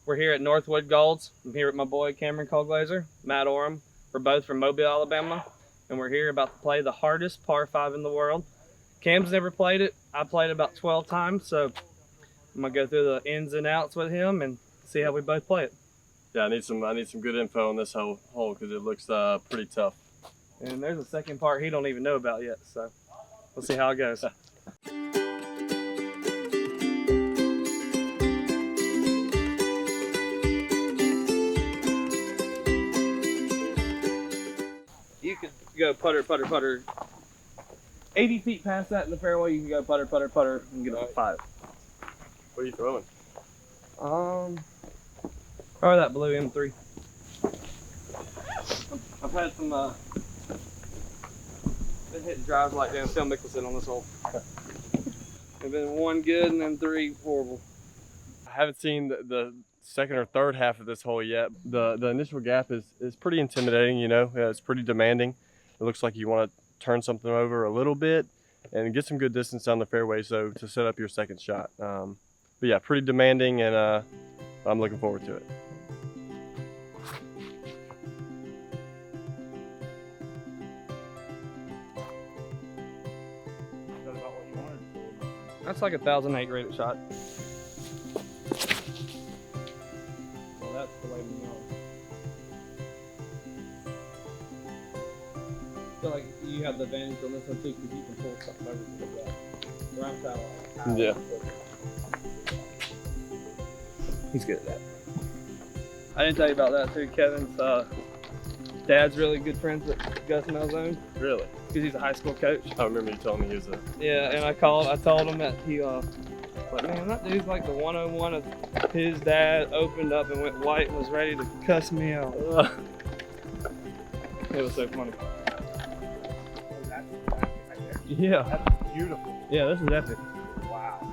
We're here at Northwood Golds. I'm here with my boy Cameron Colglazier, Matt Oram. We're both from Mobile, Alabama, and we're here about to play the hardest par 5 in the world. Cam's never played it. I played it about 12 times, so I'm gonna go through the ins and outs with him and see how we both play it. Yeah, I need some good info on this hole because it looks pretty tough. And there's a second part he don't even know about yet, so we'll see how it goes. You could go putter, putter, putter. 80 feet past that in the fairway, you can go putter, putter, putter, and get up to 5. What are you throwing? Probably that blue M3. I've had some, been hitting drives like Dan Phil Mickelson on this hole. They've been 1 good and then 3 horrible. I haven't seen the second or third half of this hole yet. The initial gap is pretty intimidating, you know. It's pretty demanding. It looks like you want to turn something over a little bit and get some good distance down the fairway so to set up your second shot. But yeah, pretty demanding, and I'm looking forward to it. That's like a 1,008 rated shot. Well, that's the way we know. I feel like you have the advantage on this one too because you can pull something over to the left. Where I'm kind of Yeah. He's good at that. I didn't tell you about that too. Kevin's dad's really good friends with Gus Malzone. Really? Because he's a high school coach. I remember you telling me he was a... Yeah, and I told him that he, but man, that dude's like the 101 of his dad opened up and went white and was ready to cuss me out. It was so funny. Yeah. That's beautiful. Yeah, this is epic. Wow.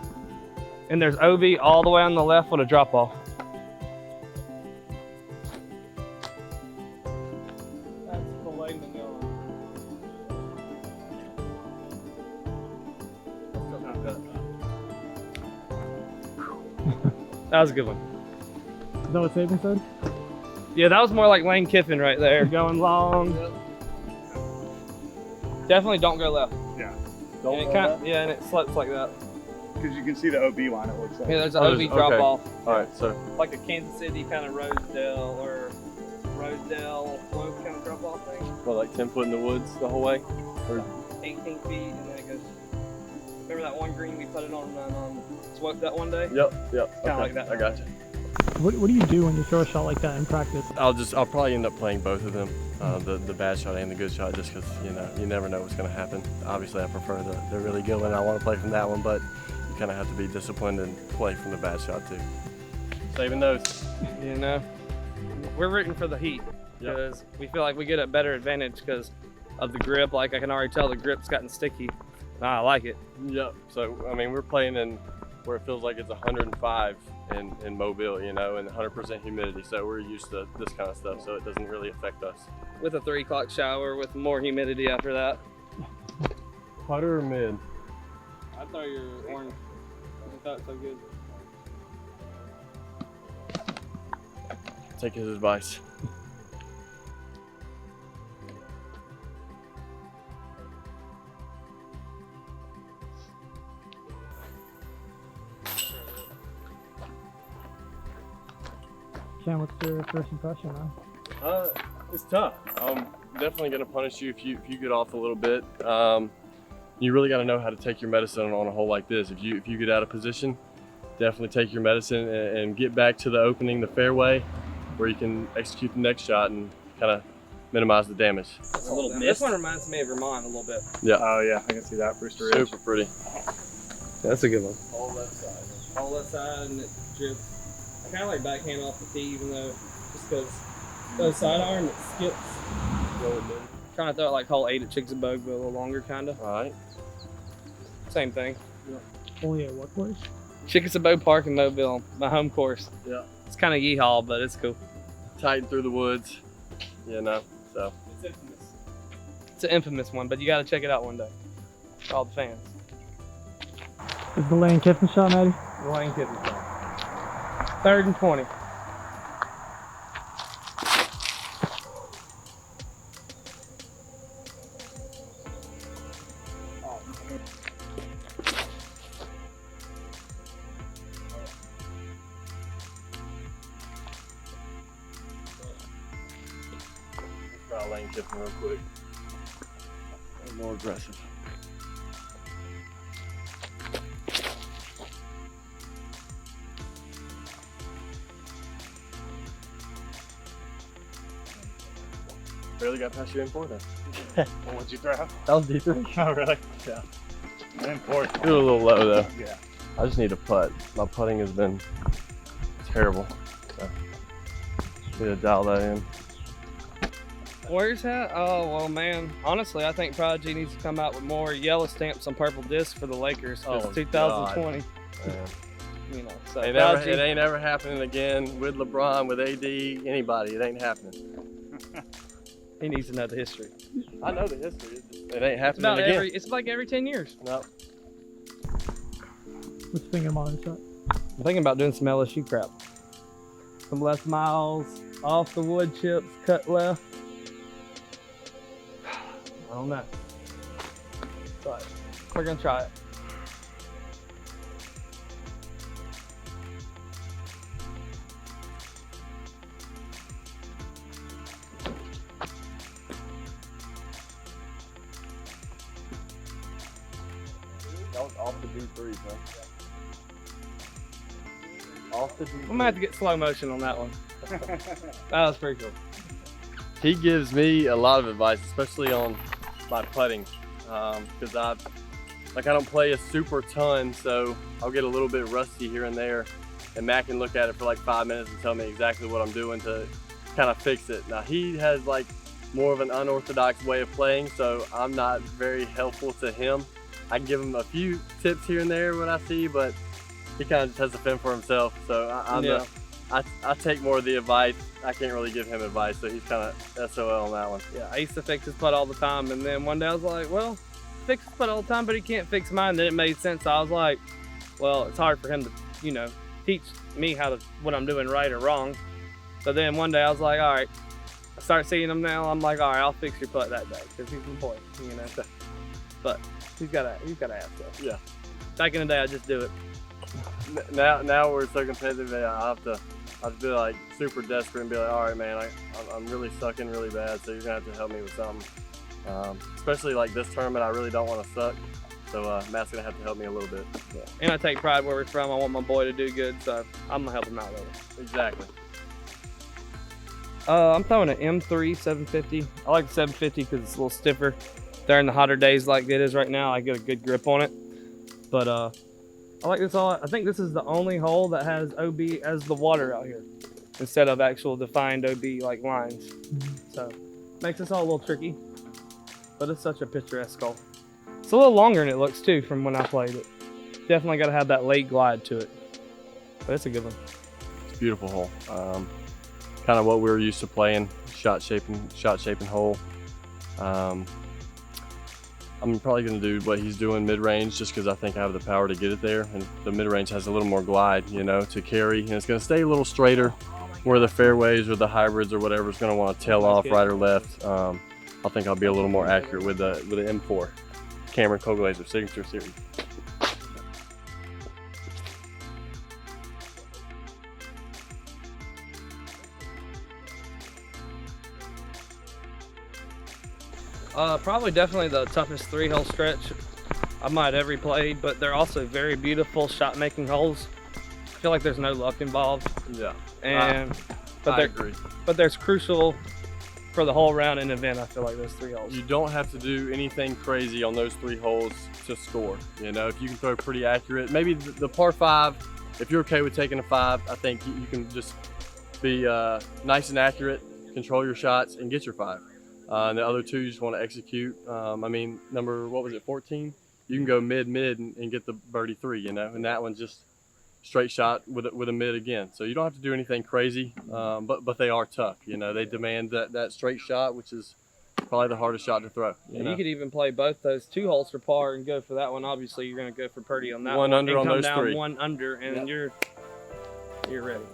And there's OB all the way on the left with a drop off. That's filet mignon. That was a good one. Is that what Saban said? Yeah, that was more like Lane Kiffin right there, going long. Yep. Definitely don't go left. Yeah. Don't And go it kind left? yeah, and it slopes like that. Because you can see the OB line, it looks like. Yeah, there's an Oh, OB there's- drop okay. off, All right, so like a Kansas City kind of Rosedale or Rosedale slope kind of drop off thing. what, like 10 foot in the woods the whole way? Or 18 feet, and then it goes. Remember that one green we put it on Swope that one day? yep. Kinda like that. I got you. What do you do when you throw a shot like that in practice? I'll probably end up playing both of them, the bad shot and the good shot, just because you never know what's going to happen. Obviously, I prefer the really good one. I want to play from that one, but you kind of have to be disciplined and play from the bad shot too. Saving those. You know, we're rooting for the Heat because we feel like we get a better advantage because of the grip. Like I can already tell the grip's gotten sticky. I like it. Yep. So I mean, we're playing in where it feels like it's 105 in Mobile, you know, and 100% humidity. So we're used to this kind of stuff, so it doesn't really affect us. With a 3 o'clock shower with more humidity after that. Putter or mid? I thought your orange. I thought so good. Take his advice. Cam, what's your first impression, man? It's tough. I'm definitely going to punish you if you get off a little bit. You really got to know how to take your medicine on a hole like this. If you get out of position, definitely take your medicine and get back to the opening, the fairway, where you can execute the next shot and kind of minimize the damage. A little this one reminds me of Vermont a little bit. Yeah. Oh yeah, I can see that. Brewster Ridge. Super pretty. That's a good one. All left side. All left side, and it drifts. I kind of like backhand off the tee, even though just because those sidearm it skips. Trying to throw it like hole 8 at Chickasaw, but a little longer, kind of. All right. Same thing. Only at what course? Chickasaw Park in Mobile, my home course. Yeah. It's kind of yeehaw, but it's cool. Tighten through the woods, so. It's infamous. It's an infamous one, but you got to check it out one day. For all the fans. Is the Lane Kiffin shot, Matty? Lane Kiffin shot. 3rd and 20. dial lane tipping real quick. A little more aggressive. Barely got past your M4 then. What'd you throw? That was D3. Oh, really? Yeah. And four. It was a little low though. Yeah. I just need a putt. My putting has been terrible. So need to dial that in. Warriors hat? Oh, well, man. Honestly, I think Prodigy needs to come out with more yellow stamps on purple discs for the Lakers. Oh, It's 2020. Man. You know, so It Prodigy, ain't ever happening again with LeBron, with AD, anybody. It ain't happening. he needs to know the history. I know the history. It ain't It's happening about again. it's like every 10 years. No. What's thinking on this shot? I'm thinking about doing some LSU crap. Some left miles, off the wood chips, cut left. I don't know. But we're gonna try it. That was off the D3, huh? Off the D3. I'm gonna have to get slow motion on that one. That was pretty cool. He gives me a lot of advice, especially on my putting, because I don't play a super ton, so I'll get a little bit rusty here and there, and Matt can look at it for like 5 minutes and tell me exactly what I'm doing to kind of fix it. Now he has like more of an unorthodox way of playing, so I'm not very helpful to him. I can give him a few tips here and there when I see, but he kind of just has to fend for himself. So I take more of the advice. I can't really give him advice, so he's kind of SOL on that one. Yeah, I used to fix his putt all the time, and then one day I was like, well, fix his putt all the time, but he can't fix mine. Then it made sense. I was like, well, it's hard for him to, you know, teach me what I'm doing right or wrong. So then one day I was like, all right, I start seeing him now. I'm like, all right, I'll fix your putt that day because he's my boy, you know. But he's got to ask stuff. Yeah. Back in the day, I just do it. Now we're so competitive that I have to be like super desperate and be like, all right, man, I'm really sucking really bad, so you're gonna have to help me with something. Especially like this tournament, I really don't want to suck, so Matt's gonna have to help me a little bit. Yeah. And I take pride where we're from. I want my boy to do good, so I'm gonna help him out with it. Exactly. I'm throwing an M3 750. I like the 750 because it's a little stiffer. During the hotter days like it is right now, I get a good grip on it. But I like this all. I think this is the only hole that has OB as the water out here instead of actual defined OB like lines. So makes this all a little tricky, but it's such a picturesque hole. It's a little longer than it looks too from when I played it. Definitely got to have that late glide to it, but it's a good one. It's a beautiful hole. Kind of what we were used to playing, shot shaping hole. I'm probably going to do what he's doing mid-range just because I think I have the power to get it there, and the mid-range has a little more glide, you know, to carry, and it's going to stay a little straighter where the fairways or the hybrids or whatever is going to want to tail off right or left. I think I'll be a little more accurate with the M4 Cameron Colglazier Signature Series. Probably definitely the toughest 3-hole stretch I might ever played, but they're also very beautiful shot making holes. I feel like there's no luck involved. Yeah. But I agree. But there's crucial for the whole round and event. I feel like those 3 holes. You don't have to do anything crazy on those 3 holes to score. You know, if you can throw pretty accurate, maybe the par 5, if you're okay with taking a 5, I think you can just be nice and accurate, control your shots, and get your 5. And the other 2 you just want to execute. I mean, number, what was it, 14? You can go mid and get the birdie 3, you know, and that one's just straight shot with a mid again. So you don't have to do anything crazy, but they are tough. You know, they demand that straight shot, which is probably the hardest shot to throw. You could even play both those 2 holes for par and go for that one. Obviously, you're going to go for birdie on that one. 1 under on those 3. 1 under, and yep. you're ready.